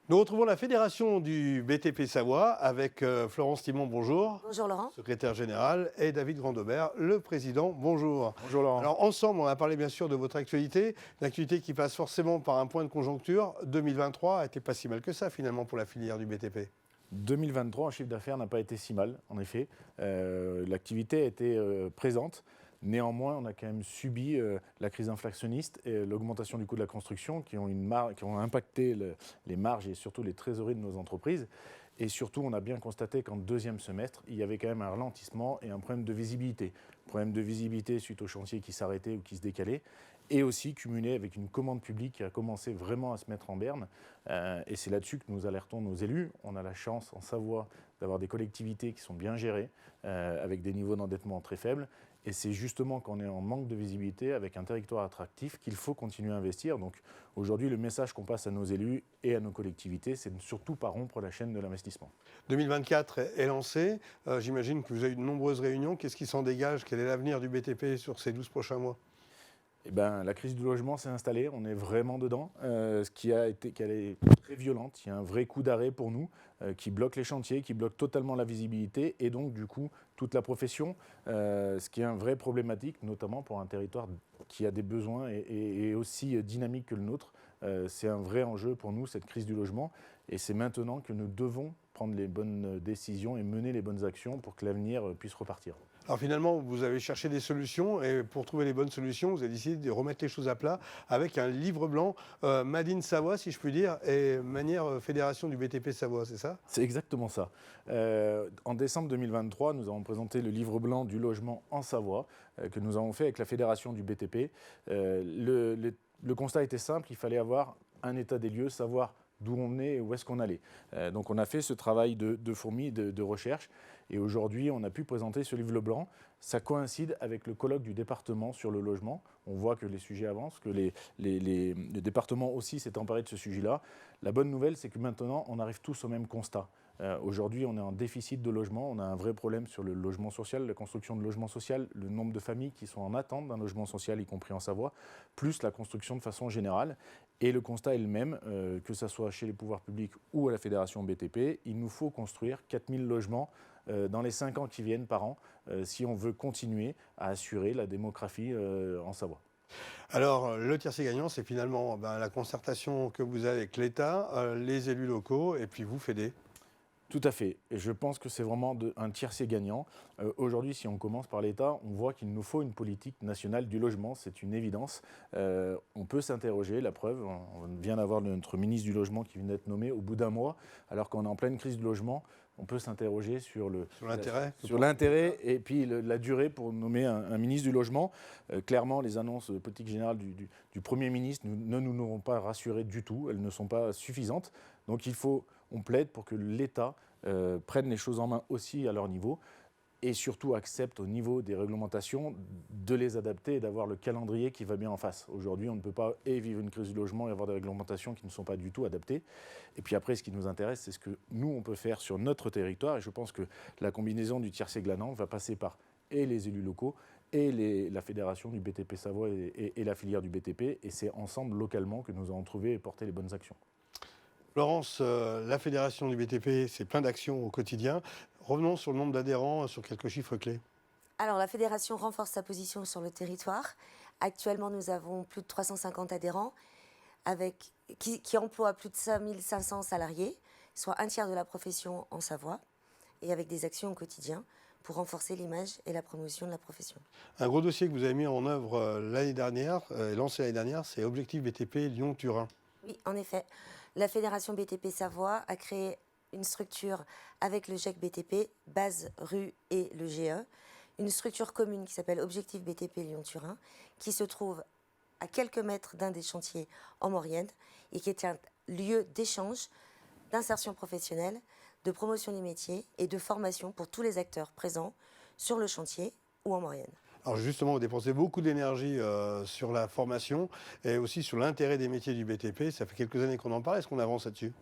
Nous retrouvons la fédération du BTP Savoie avec Florence Timon, bonjour. Bonjour Laurent. Secrétaire général, et David Grandobert, le président, bonjour. Bonjour Laurent. Alors ensemble, on a parlé bien sûr de votre actualité, une actualité qui passe forcément par un point de conjoncture. 2023 n'était pas si mal que ça finalement pour la filière du BTP. 2023 en chiffre d'affaires n'a pas été si mal, en effet. L'activité a été présente. Néanmoins, on a quand même subi la crise inflationniste et l'augmentation du coût de la construction qui ont impacté les marges et surtout les trésoreries de nos entreprises. Et surtout, on a bien constaté qu'en deuxième semestre, il y avait quand même un ralentissement et un problème de visibilité. Problème de visibilité suite aux chantiers qui s'arrêtaient ou qui se décalaient, et aussi cumulé avec une commande publique qui a commencé vraiment à se mettre en berne. Et c'est là-dessus que nous alertons nos élus. On a la chance en Savoie d'avoir des collectivités qui sont bien gérées, avec des niveaux d'endettement très faibles. Et c'est justement quand on est en manque de visibilité, avec un territoire attractif, qu'il faut continuer à investir. Donc aujourd'hui, le message qu'on passe à nos élus et à nos collectivités, c'est de ne surtout pas rompre la chaîne de l'investissement. 2024 est lancé. J'imagine que vous avez eu de nombreuses réunions. Qu'est-ce qui s'en dégage? Quel est l'avenir du BTP sur ces 12 prochains mois? Eh ben, la crise du logement s'est installée, on est vraiment dedans, qu'elle est très violente. Il y a un vrai coup d'arrêt pour nous qui bloque les chantiers, qui bloque totalement la visibilité et donc du coup toute la profession, ce qui est un vrai problématique, notamment pour un territoire qui a des besoins et aussi dynamique que le nôtre. C'est un vrai enjeu pour nous, cette crise du logement, et c'est maintenant que nous devons prendre les bonnes décisions et mener les bonnes actions pour que l'avenir puisse repartir. Alors finalement, vous avez cherché des solutions et pour trouver les bonnes solutions, vous avez décidé de remettre les choses à plat avec un livre blanc Made in Savoie, si je puis dire, et manière fédération du BTP Savoie, c'est ça? C'est exactement ça. En décembre 2023, nous avons présenté le livre blanc du logement en Savoie que nous avons fait avec la fédération du BTP. Le constat était simple, il fallait avoir un état des lieux, savoir d'où on est et où est-ce qu'on allait. Donc on a fait ce travail de fourmi, de recherche, et aujourd'hui on a pu présenter ce livre blanc. Ça coïncide avec le colloque du département sur le logement. On voit que les sujets avancent, que le département aussi s'est emparé de ce sujet-là. La bonne nouvelle, c'est que maintenant on arrive tous au même constat. Aujourd'hui, on est en déficit de logement, on a un vrai problème sur le logement social, la construction de logement social, le nombre de familles qui sont en attente d'un logement social, y compris en Savoie, plus la construction de façon générale. Et le constat est le même, que ce soit chez les pouvoirs publics ou à la fédération BTP, il nous faut construire 4000 logements dans les 5 ans qui viennent par an, si on veut continuer à assurer la démographie en Savoie. Alors, le tiercé gagnant, c'est finalement la concertation que vous avez avec l'État, les élus locaux, et puis vous, Fédé. Tout à fait. Et je pense que c'est vraiment un tiercé gagnant. Aujourd'hui, si on commence par l'État, on voit qu'il nous faut une politique nationale du logement. C'est une évidence. On peut s'interroger, la preuve, on vient d'avoir notre ministre du Logement qui vient d'être nommé au bout d'un mois, alors qu'on est en pleine crise du logement. On peut s'interroger sur l'intérêt et puis la durée pour nommer un ministre du Logement. Clairement, les annonces de politique générale du Premier ministre ne nous n'auront pas rassurés du tout. Elles ne sont pas suffisantes. Donc on plaide pour que l'État prenne les choses en main aussi à leur niveau et surtout accepte au niveau des réglementations de les adapter et d'avoir le calendrier qui va bien en face. Aujourd'hui, on ne peut pas vivre une crise du logement et avoir des réglementations qui ne sont pas du tout adaptées. Et puis après, ce qui nous intéresse, c'est ce que nous, on peut faire sur notre territoire. Et je pense que la combinaison du tiercé gagnant va passer par et les élus locaux et la fédération du BTP Savoie et la filière du BTP. Et c'est ensemble, localement, que nous allons trouver et porter les bonnes actions. Florence, la fédération du BTP, c'est plein d'actions au quotidien. Revenons sur le nombre d'adhérents, sur quelques chiffres clés. Alors, la fédération renforce sa position sur le territoire. Actuellement, nous avons plus de 350 adhérents qui emploient plus de 5500 salariés, soit un tiers de la profession en Savoie, et avec des actions au quotidien pour renforcer l'image et la promotion de la profession. Un gros dossier que vous avez mis en œuvre l'année dernière, lancé l'année dernière, c'est Objectif BTP Lyon-Turin. Oui, en effet. La fédération BTP Savoie a créé une structure avec le GEC BTP, Base Rue et le GE, une structure commune qui s'appelle Objectif BTP Lyon-Turin, qui se trouve à quelques mètres d'un des chantiers en Maurienne et qui est un lieu d'échange, d'insertion professionnelle, de promotion des métiers et de formation pour tous les acteurs présents sur le chantier ou en Maurienne. Alors justement, vous dépensez beaucoup d'énergie sur la formation et aussi sur l'intérêt des métiers du BTP. Ça fait quelques années qu'on en parle. Est-ce qu'on avance là-dessus?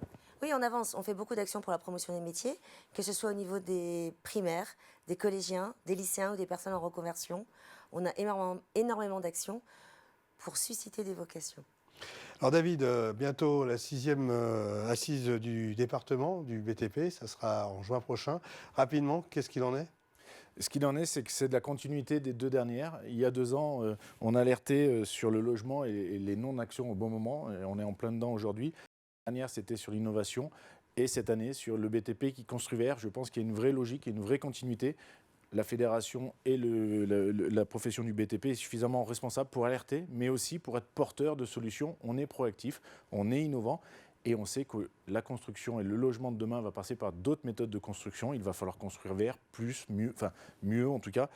Oui, on avance. On fait beaucoup d'actions pour la promotion des métiers, que ce soit au niveau des primaires, des collégiens, des lycéens ou des personnes en reconversion. On a énormément d'actions pour susciter des vocations. Alors David, bientôt la 6e assise du département du BTP, ça sera en juin prochain. Rapidement, qu'est-ce qu'il en est? Ce qu'il en est, c'est que c'est de la continuité des 2 dernières. Il y a 2 ans, on alertait sur le logement et les non-actions au bon moment. Et on est en plein dedans aujourd'hui. La dernière, c'était sur l'innovation. Et cette année, sur le BTP qui construit vert, je pense qu'il y a une vraie logique et une vraie continuité. La fédération et la profession du BTP est suffisamment responsable pour alerter, mais aussi pour être porteur de solutions. On est proactif, on est innovant. Et on sait que la construction et le logement de demain va passer par d'autres méthodes de construction. Il va falloir construire vert, plus, mieux, enfin mieux en tout cas.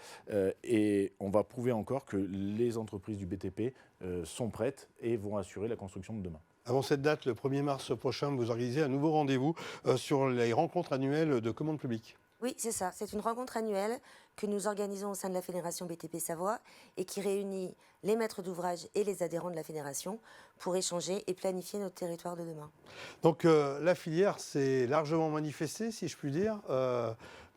Et on va prouver encore que les entreprises du BTP sont prêtes et vont assurer la construction de demain. Avant cette date, le 1er mars prochain, vous organisez un nouveau rendez-vous sur les rencontres annuelles de commande publique. Oui, c'est ça. C'est une rencontre annuelle que nous organisons au sein de la Fédération BTP Savoie et qui réunit les maîtres d'ouvrage et les adhérents de la Fédération pour échanger et planifier notre territoire de demain. Donc la filière s'est largement manifestée, si je puis dire,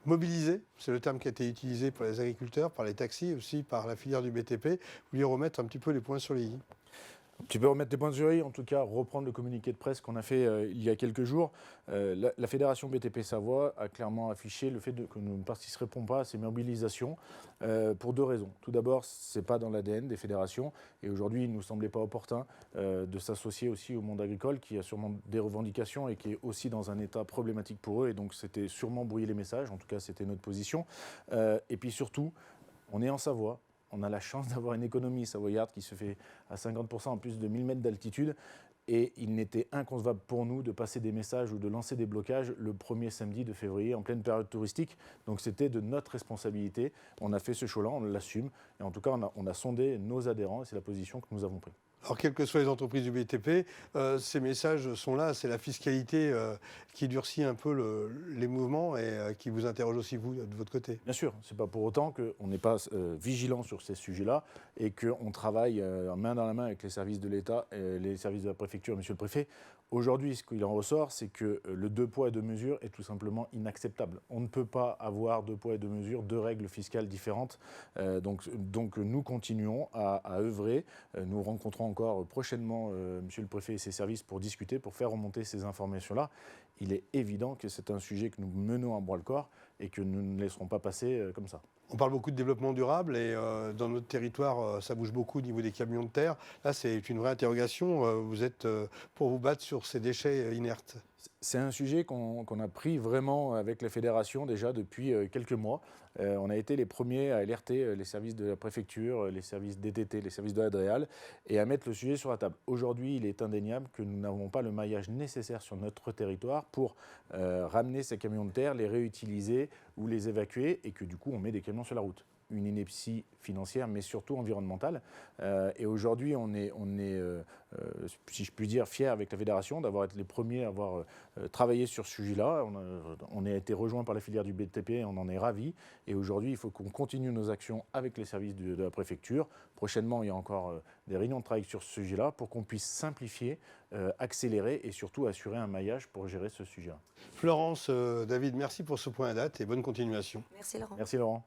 mobilisée, c'est le terme qui a été utilisé par les agriculteurs, par les taxis, aussi par la filière du BTP. Vous voulez remettre un petit peu les points sur les i. Tu peux remettre des points de jury, en tout cas reprendre le communiqué de presse qu'on a fait il y a quelques jours. La Fédération BTP Savoie a clairement affiché le fait que nous ne participerons pas à ces mobilisations pour 2 raisons. Tout d'abord, ce n'est pas dans l'ADN des fédérations et aujourd'hui, il ne nous semblait pas opportun de s'associer aussi au monde agricole qui a sûrement des revendications et qui est aussi dans un état problématique pour eux et donc c'était sûrement brouiller les messages, en tout cas c'était notre position. Et puis surtout, on est en Savoie. On a la chance d'avoir une économie savoyarde qui se fait à 50% en plus de 1000 mètres d'altitude. Et il n'était inconcevable pour nous de passer des messages ou de lancer des blocages le 1er samedi de février en pleine période touristique. Donc c'était de notre responsabilité. On a fait ce choix-là, on l'assume. Et en tout cas, on a sondé nos adhérents et c'est la position que nous avons prise. Alors, quelles que soient les entreprises du BTP, ces messages sont là. C'est la fiscalité qui durcit un peu les mouvements et qui vous interroge aussi, vous, de votre côté. Bien sûr, ce n'est pas pour autant qu'on n'est pas vigilant sur ces sujets-là et qu'on travaille main dans la main avec les services de l'État, et les services de la préfecture et monsieur le préfet. Aujourd'hui, ce qu'il en ressort, c'est que le 2 poids et 2 mesures est tout simplement inacceptable. On ne peut pas avoir 2 poids et 2 mesures, 2 règles fiscales différentes. Donc nous continuons à œuvrer. Nous rencontrons encore prochainement monsieur le préfet et ses services pour discuter, pour faire remonter ces informations-là. Il est évident que c'est un sujet que nous menons à bras-le-corps et que nous ne laisserons pas passer comme ça. On parle beaucoup de développement durable et dans notre territoire, ça bouge beaucoup au niveau des camions de terre. Là, c'est une vraie interrogation. Vous êtes pour vous battre sur ces déchets inertes. C'est un sujet qu'on a pris vraiment avec la fédération déjà depuis quelques mois. On a été les premiers à alerter les services de la préfecture, les services DTT, les services de la DREAL et à mettre le sujet sur la table. Aujourd'hui, il est indéniable que nous n'avons pas le maillage nécessaire sur notre territoire pour ramener ces camions de terre, les réutiliser ou les évacuer et que du coup on met des camions sur la route. Une ineptie financière, mais surtout environnementale. Et aujourd'hui, on est si je puis dire, fiers avec la fédération d'avoir été les premiers à avoir travaillé sur ce sujet-là. On a été rejoints par la filière du BTP, on en est ravis. Et aujourd'hui, il faut qu'on continue nos actions avec les services de la préfecture. Prochainement, il y a encore des réunions de travail sur ce sujet-là pour qu'on puisse simplifier, accélérer et surtout assurer un maillage pour gérer ce sujet-là. Florence, David, merci pour ce point à date et bonne continuation. Merci Laurent. Merci Laurent.